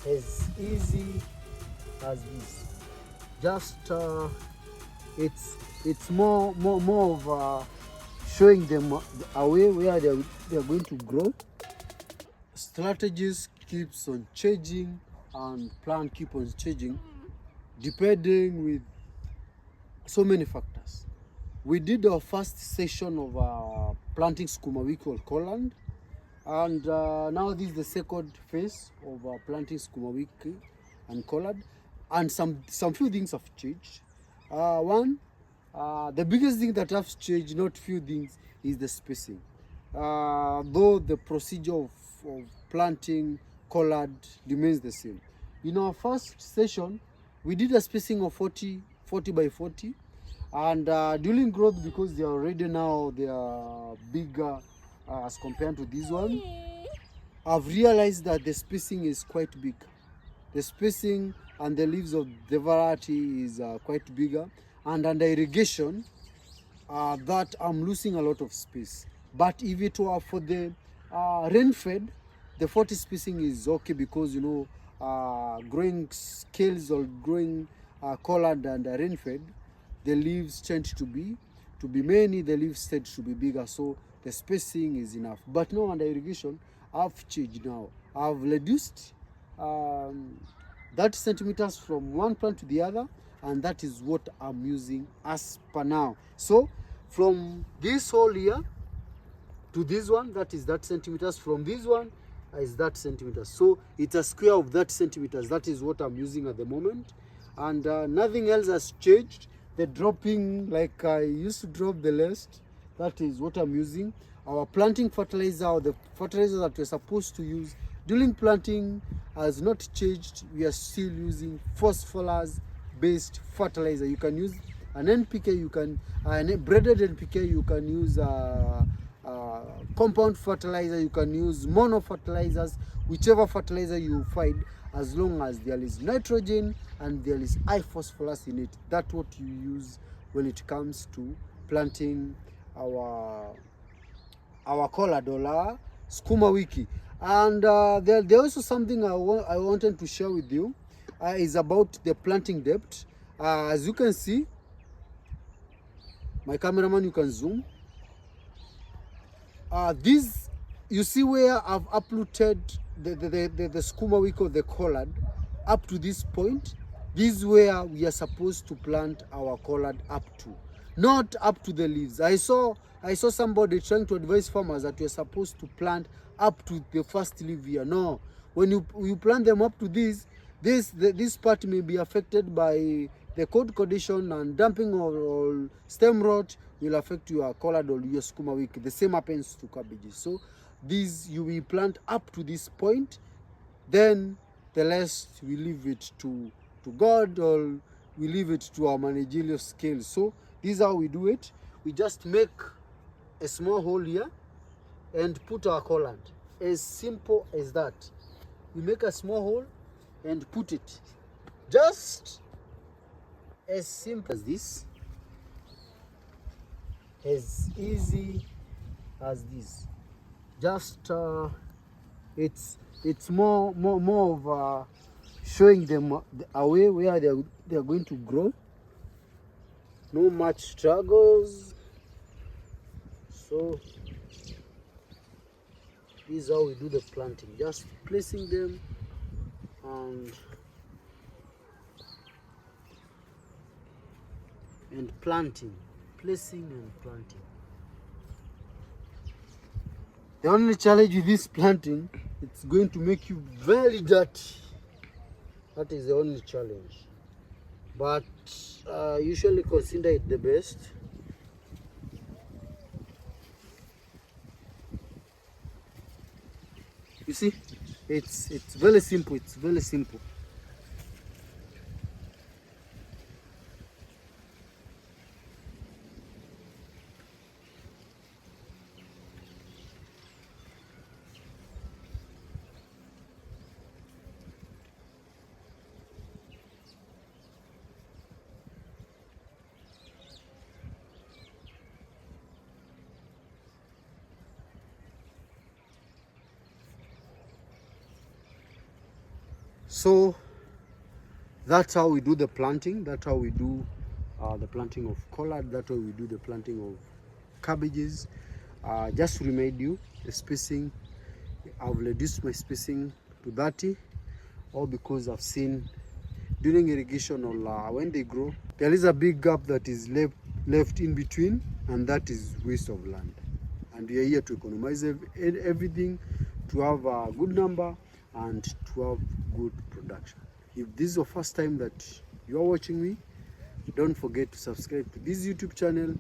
as easy as this. Just it's more of showing them a way where they're going to grow. Strategies keeps on changing and plan keep on changing depending with so many factors. We did our first session of planting Sukuma wiki or Colland, and now this is the second phase of planting Sukuma wiki and Collard, and some few things have changed. One, the biggest thing that has changed, not few things, is the spacing. Though the procedure of planting Collard remains the same. In our first session, we did a spacing of 40 by 40, and during growth, because they are already now they are bigger as compared to this one, I've realized that the spacing is quite big. The spacing and the leaves of the variety is quite bigger, and under irrigation, that I'm losing a lot of space. But if it were for the rain fed, the 40 spacing is okay, because you know, growing scales or growing Collard and rain fed, the leaves tend to be many, the leaves tend to be bigger, so the spacing is enough. But now under irrigation, I've changed now. I've reduced 30 centimeters from one plant to the other, and that is what I'm using as per now. So from this hole here to this one, that is that centimeters. From this one is that centimeters. So it's a square of that centimeters. That is what I'm using at the moment, and nothing else has changed. The dropping, like I used to drop the last, that is what I'm using. Our planting fertilizer, or the fertilizer that we're supposed to use during planting, has not changed. We are still using phosphorus based fertilizer. You can use an NPK, you can an braided NPK, you can use compound fertilizer, you can use mono fertilizers, whichever fertilizer you find, as long as there is nitrogen and there is high phosphorus in it. That's what you use when it comes to planting our collard or Sukuma wiki. And there also something I wanted to share with you is about the planting depth. As you can see, my cameraman, you can zoom. This, you see where I've uprooted the Sukuma wiki or the collard up to this point. This is where we are supposed to plant our collard up to, not up to the leaves. I saw somebody trying to advise farmers that you're supposed to plant up to the first leaf here. No, when you plant them up to this part may be affected by the cold condition, and dumping or stem rot will affect your collard or your Sukuma wiki. The same happens to cabbages. So these you will plant up to this point, then the rest we leave it to God, or we leave it to our managerial scale. So this is how we do it. We just make a small hole here and put our collard. As simple as that. We make a small hole and put it. Just as simple as this. As easy as this. Just it's more of showing them a way where they're going to grow. No much struggles. So this is how we do the planting. Just placing them and planting. Placing and planting. The only challenge with this planting, it's going to make you very dirty. That is the only challenge. But usually consider it the best. You see, it's very simple. It's very simple. So that's how we do the planting. That's how we do the planting of collard. That's how we do the planting of cabbages. Just to remind you, the spacing, I've reduced my spacing to 30, all because I've seen during irrigation or when they grow, there is a big gap that is left in between, and that is waste of land. And we are here to economize everything, to have a good number and to have good production. If this is the first time that you are watching me, don't forget to subscribe to this YouTube channel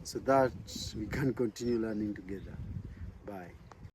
so that we can continue learning together. Bye.